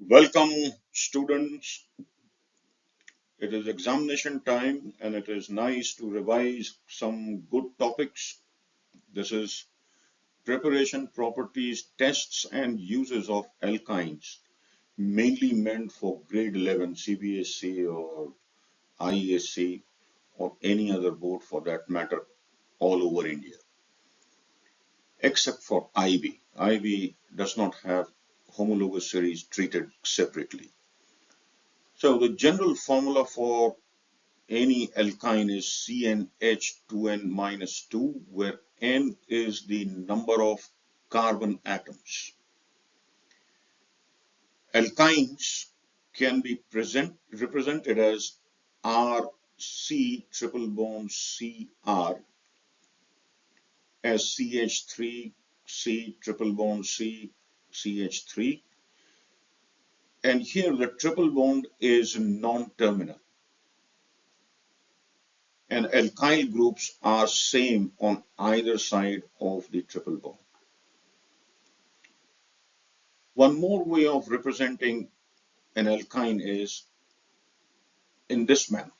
Welcome, students. It is examination time and it is nice to revise some good topics. This is preparation properties, tests, and uses of alkynes, mainly meant for grade 11 CBSE or ISC or any other board for that matter all over India, except for IB. IB does not have homologous series treated separately. So the general formula for any alkyne is CnH2n-2, where N is the number of carbon atoms. Alkynes can be represented as RC triple bond Cr, as CH3 C triple bond C CH3, and here the triple bond is non-terminal, and alkyl groups are same on either side of the triple bond. One more way of representing an alkyne is in this manner.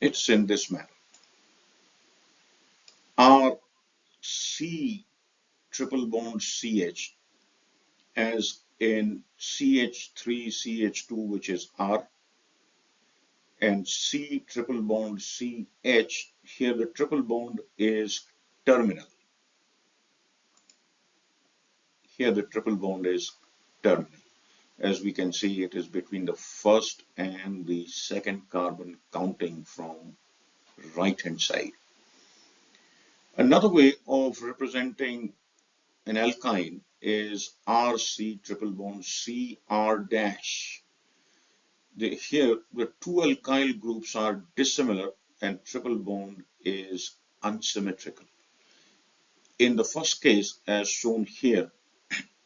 It's in this manner. R C triple bond CH, as in CH3 CH2, which is R, and C triple bond CH. Here the triple bond is terminal. Here the triple bond is terminal. As we can see, it is between the first and the second carbon, counting from right hand side. Another way of representing an alkyne is RC triple bond CR dash. Here the two alkyl groups are dissimilar and triple bond is unsymmetrical. In the first case, as shown here,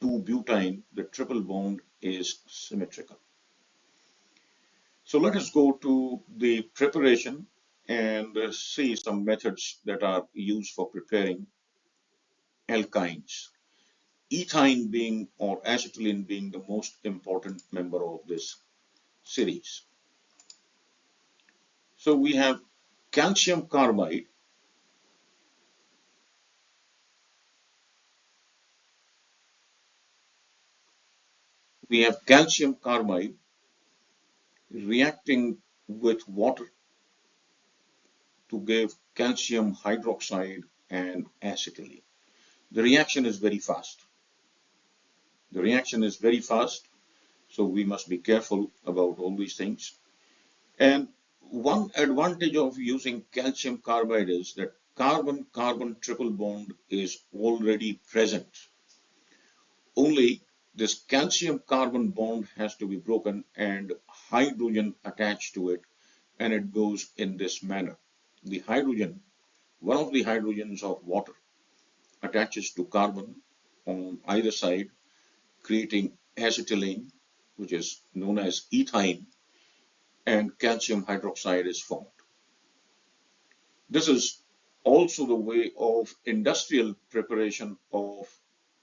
2-butyne, the triple bond is symmetrical. So let us go to the preparation and see some methods that are used for preparing alkynes. Ethyne being, or acetylene being, the most important member of this series. So we have calcium carbide. We have calcium carbide reacting with water to give calcium hydroxide and acetylene. The reaction is very fast. The reaction is very fast, so we must be careful about all these things. And one advantage of using calcium carbide is that carbon-carbon triple bond is already present. Only this calcium carbon bond has to be broken and hydrogen attached to it, and it goes in this manner. The hydrogen, one of the hydrogens of water, attaches to carbon on either side, creating acetylene, which is known as ethyne, and calcium hydroxide is formed. This is also the way of industrial preparation of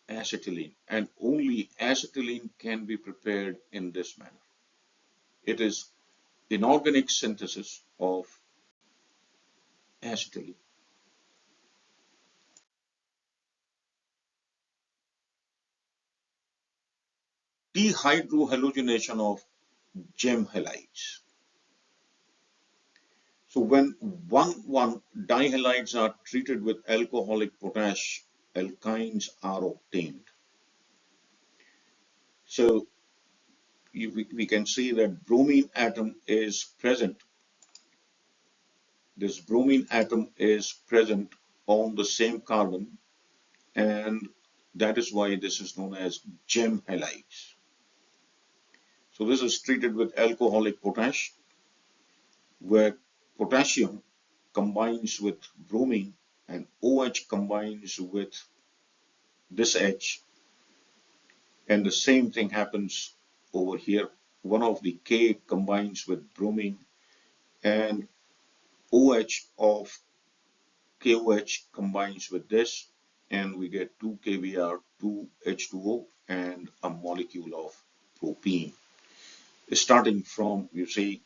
acetylene, and only acetylene can be prepared in this manner. It is inorganic synthesis of acetylene. Dehydrohalogenation of gem halides. So when 1,1 dihalides are treated with alcoholic potash, alkynes are obtained. So we can see that bromine atom is present. This bromine atom is present on the same carbon, and that is why this is known as gem halides. So this is treated with alcoholic potash, where potassium combines with bromine and OH combines with this H, and the same thing happens over here. One of the K combines with bromine, and OH of KOH combines with this, and we get 2 kBr, 2 H2O, and a molecule of propene. Starting from, you see,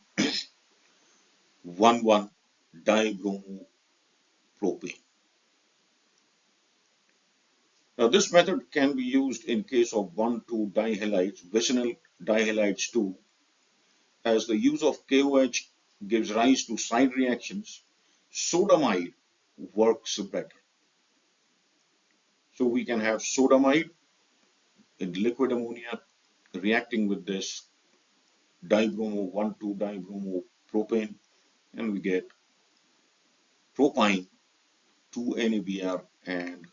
1,1-dibromopropane. Now, this method can be used in case of 1,2-dihalides, vicinal dihalides too, as the use of KOH gives rise to side reactions. Sodamide works better. So we can have sodamide in liquid ammonia reacting with this dibromo 1,2-dibromopropane, and we get propine, 2 NABR, and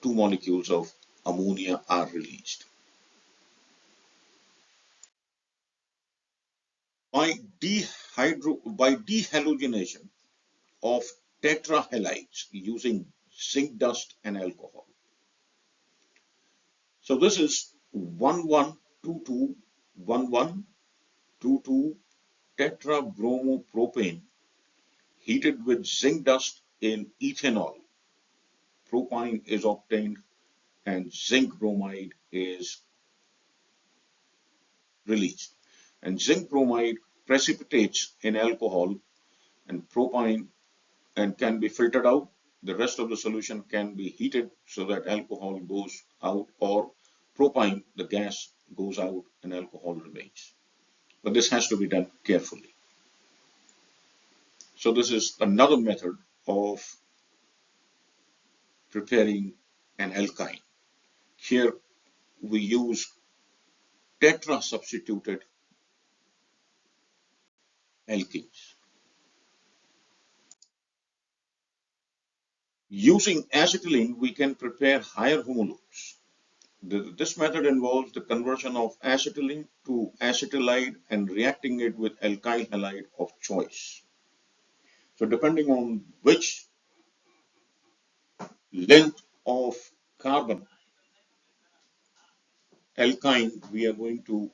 two molecules of ammonia are released. By dehalogenation of tetrahalides using zinc dust and alcohol. So this is 11221122 tetrabromopropane heated with zinc dust in ethanol. Propine is obtained and zinc bromide is released. And zinc bromide precipitates in alcohol and propine and can be filtered out. The rest of the solution can be heated so that alcohol goes out, or propine, the gas, goes out and alcohol remains. But this has to be done carefully. So this is another method of preparing an alkyne. Here we use tetra-substituted alkenes. Using acetylene, we can prepare higher homologues. This method involves the conversion of acetylene to acetylide and reacting it with alkyl halide of choice. So depending on which length of carbon alkyne we are going to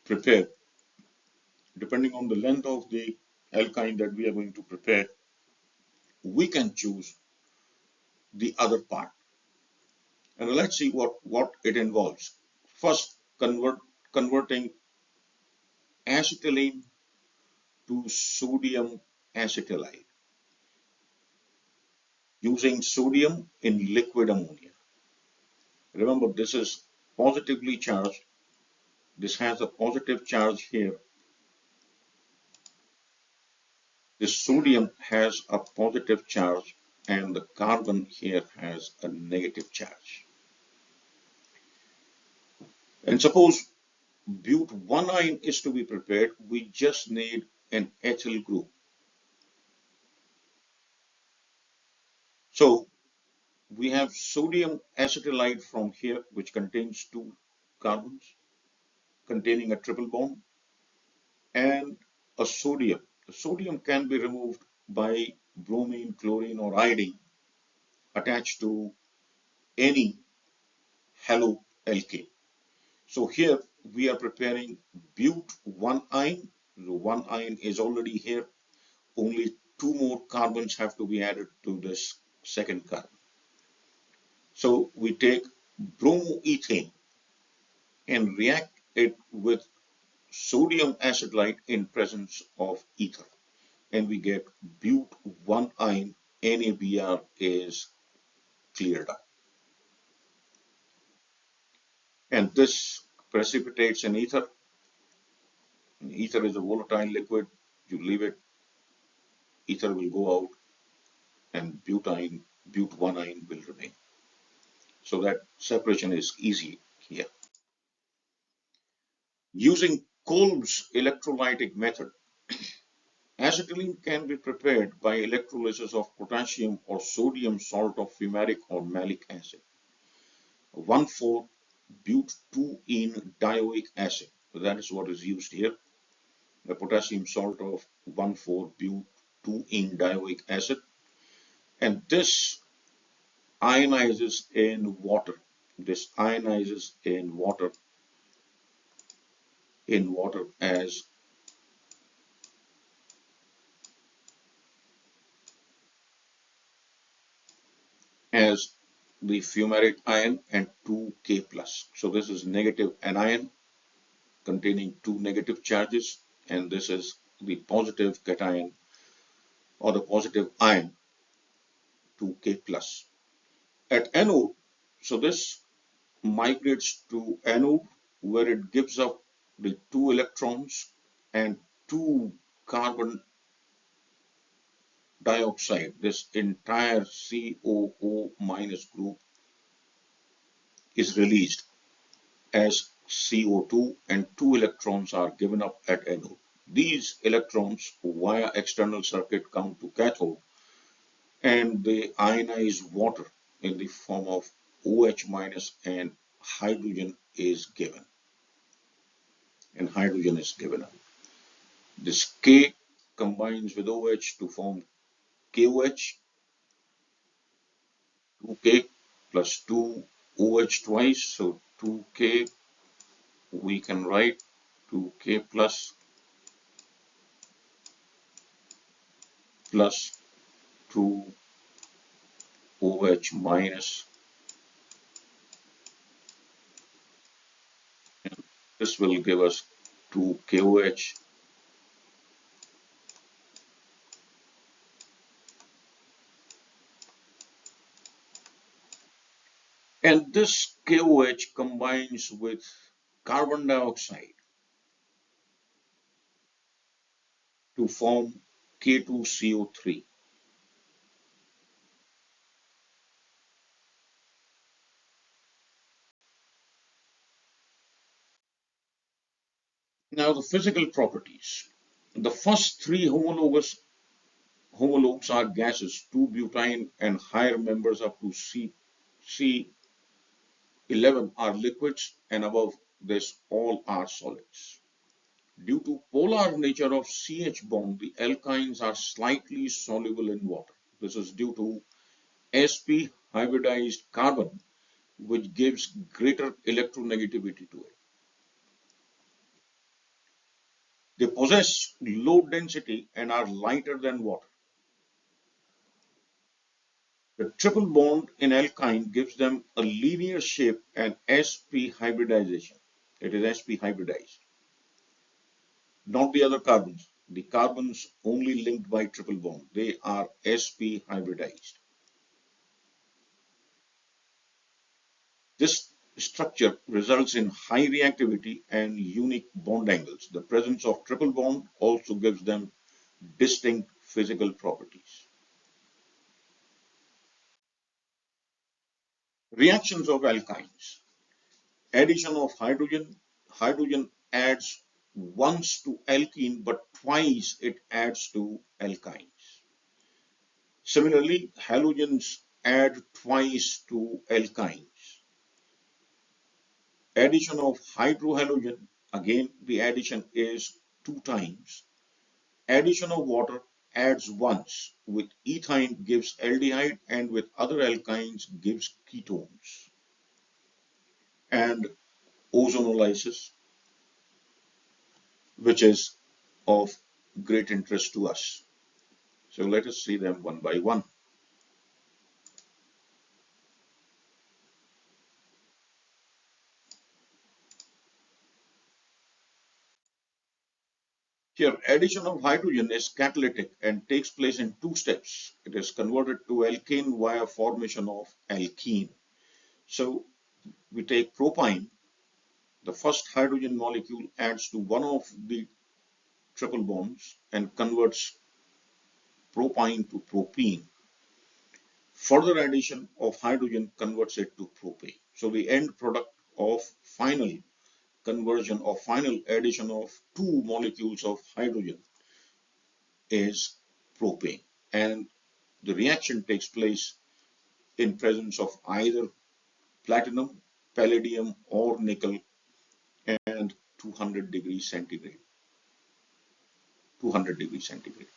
prepare, depending on the length of the alkyne that we are going to prepare, we can choose the other part. And let's see what it involves. First, converting acetylene to sodium acetylide using sodium in liquid ammonia. Remember, this is positively charged. This has a positive charge here. This sodium has a positive charge and the carbon here has a negative charge. And suppose but1 is to be prepared, we just need an ethyl group. So we have sodium acetylide from here, which contains 2 carbons containing a triple bond, and a sodium. The sodium can be removed by bromine, chlorine, or iodine attached to any haloalkane. So here we are preparing but1. The 1 is already here. Only 2 more carbons have to be added to this second carbon. So we take bromoethane and react it with sodium acetylide in presence of ether, and we get but1 NABR is cleared up. And this precipitates in ether. And ether is a volatile liquid. You leave it, ether will go out, and but1 will remain. So that separation is easy here. Using Kolb's electrolytic method, acetylene can be prepared by electrolysis of potassium or sodium salt of fumaric or malic acid. 1,4-but2-ene acid. So that is what is used here. The potassium salt of 1,4-but2-ene acid. And this ionizes in water. This ionizes in water as as the fumarate ion and 2K plus. So this is negative anion containing two negative charges, and this is the positive cation or the positive ion 2K plus. At anode, so this migrates to anode where it gives up the two electrons and two carbon dioxide. This entire COO minus group is released as CO2 and two electrons are given up at anode. These electrons via external circuit come to cathode and they ionize water in the form of OH minus and hydrogen is given. This K combines with OH to form KOH, 2K plus 2 OH twice, so 2K we can write 2K plus 2 OH minus, and this will give us 2 KOH. And this KOH combines with carbon dioxide to form K2CO3. Now the physical properties. The first three homologues are gases, 2-butyne and higher members up to C11 are liquids, and above this all are solids. Due to polar nature of CH bond, the alkynes are slightly soluble in water. This is due to sp hybridized carbon, which gives greater electronegativity to it. They possess low density and are lighter than water. The triple bond in alkyne gives them a linear shape and sp hybridization. It is sp hybridized, not the other carbons. The carbons only linked by triple bond. They are sp hybridized. This structure results in high reactivity and unique bond angles. The presence of triple bond also gives them distinct physical properties. Reactions of alkynes. Addition of hydrogen. Hydrogen adds once to alkene, but twice it adds to alkynes. Similarly, halogens add twice to alkynes. Addition of hydrohalogen, again the addition is 2 times. Addition of water adds once. With ethyne gives aldehyde and with other alkynes gives ketones. And ozonolysis, which is of great interest to us. So let us see them one by one. Here, addition of hydrogen is catalytic and takes place in 2 steps. It is converted to alkane via formation of alkene. So we take propine. The first hydrogen molecule adds to one of the triple bonds and converts propine to propene. Further addition of hydrogen converts it to propane. So the end product of final conversion or final addition of 2 molecules of hydrogen is propane, and the reaction takes place in presence of either platinum, palladium or nickel and 200 degrees centigrade. 200 degrees centigrade.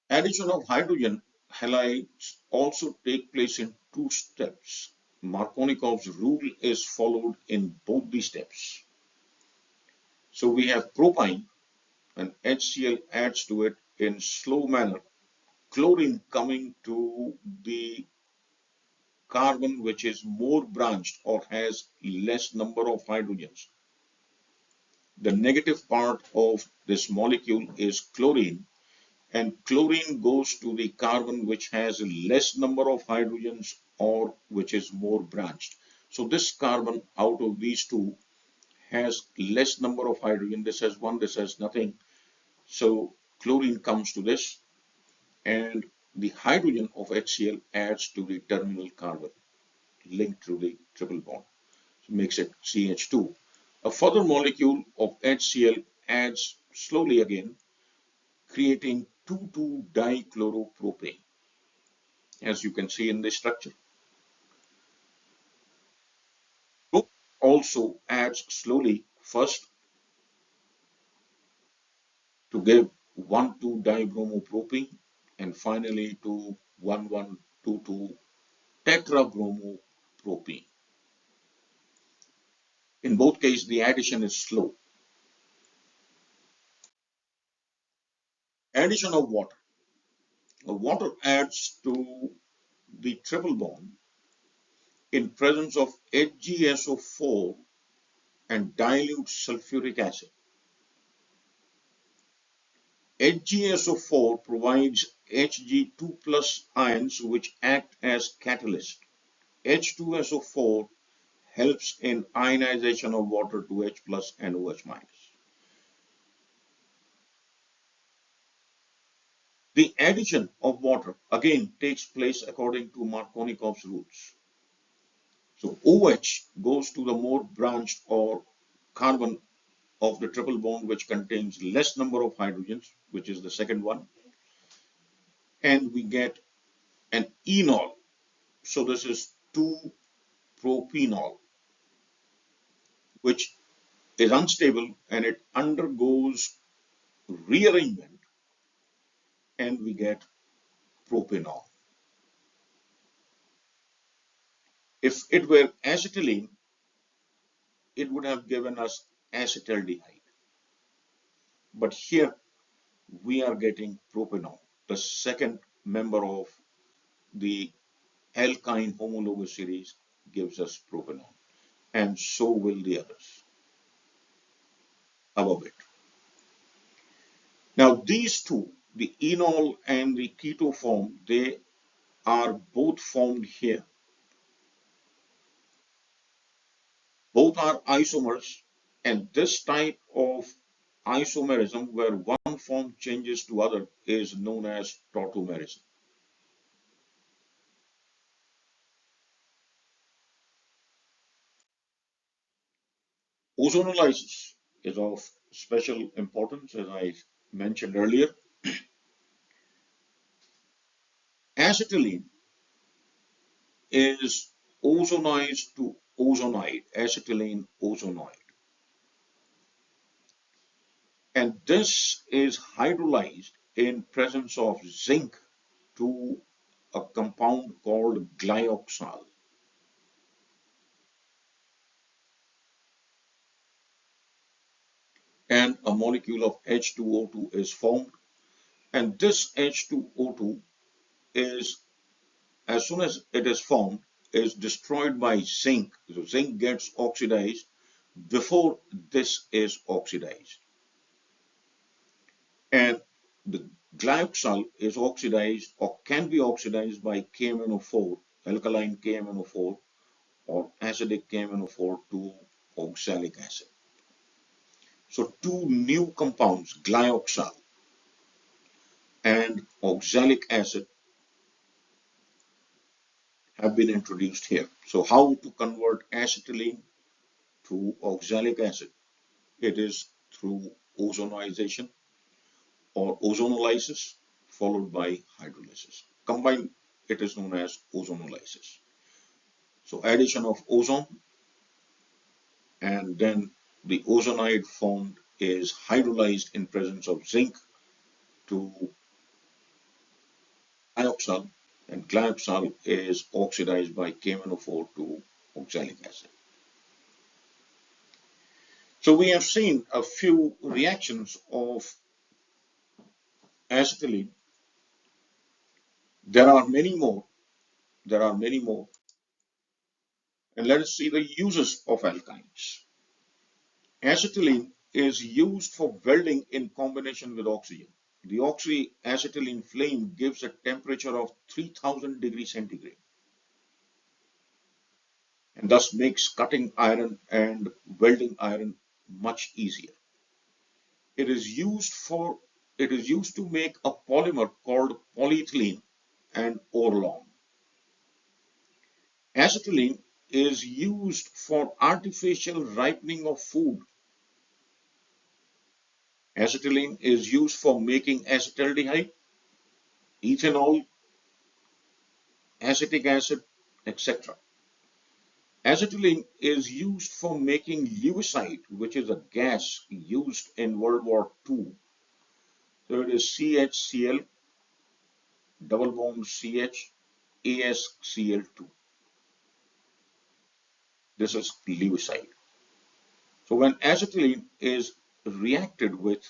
Addition of hydrogen halides also take place in 2 steps. Markovnikov's rule is followed in both the steps. So we have propine. and HCl adds to it in slow manner, chlorine coming to the carbon which is more branched or has less number of hydrogens. The negative part of this molecule is chlorine, and chlorine goes to the carbon which has less number of hydrogens or which is more branched. So this carbon out of these two has less number of hydrogen. This has one, this has nothing. So chlorine comes to this, and the hydrogen of HCl adds to the terminal carbon linked to the triple bond. So makes it CH2. A further molecule of HCl adds slowly again, creating 2,2-dichloropropane, as you can see in this structure. Group also adds slowly, first to give 1,2-dibromopropane and finally to 1,1,2,2-tetrabromopropane. In both cases, the addition is slow. Addition of water. Water adds to the triple bond in presence of HgSO4 and dilute sulfuric acid. HgSO4 provides Hg2 plus ions which act as catalyst. H2SO4 helps in ionization of water to H plus and OH minus. The addition of water again takes place according to Markovnikov's rules. So OH goes to the more branched or carbon of the triple bond which contains less number of hydrogens, which is the second one, and we get an enol. So this is 2-propenol, which is unstable and it undergoes rearrangement, and we get propanol. If it were acetylene, it would have given us acetaldehyde. But here we are getting propanol, the second member of the alkyne homologous series gives us propanol, and so will the others above it. Now these two, the enol and the keto form, they are both formed here. Both are isomers, and this type of isomerism where one form changes to other is known as tautomerism. Ozonolysis is of special importance, as I mentioned earlier. Acetylene is ozonized to ozonide, acetylene ozonoide. And this is hydrolyzed in presence of zinc to a compound called glyoxal. And a molecule of H2O2 is formed. And this H2O2 is, as soon as it is formed, is destroyed by zinc. So zinc gets oxidized before this is oxidized. And the glyoxal is oxidized or can be oxidized by KMnO4, alkaline KMnO4, or acidic KMnO4 to oxalic acid. So two new compounds, glyoxal and oxalic acid, have been introduced here. So how to convert acetylene to oxalic acid? It is through ozonization or ozonolysis followed by hydrolysis. Combined, it is known as ozonolysis. So addition of ozone, and then the ozonide formed is hydrolyzed in presence of zinc to glyoxal, and glyoxal is oxidized by KMnO4 to oxalic acid. So we have seen a few reactions of acetylene. There are many more. There are many more. And let us see the uses of alkynes. Acetylene is used for welding in combination with oxygen. The oxyacetylene flame gives a temperature of 3000 degrees centigrade and thus makes cutting iron and welding iron much easier. It is used for it is used to make a polymer called polyethylene and Orlon. Acetylene is used for artificial ripening of food. Acetylene is used for making acetaldehyde, ethanol, acetic acid, etc. Acetylene is used for making lewisite, which is a gas used in World War II. So it is CHCl, double bond CH, AsCl2. This is lewisite. So when acetylene is reacted with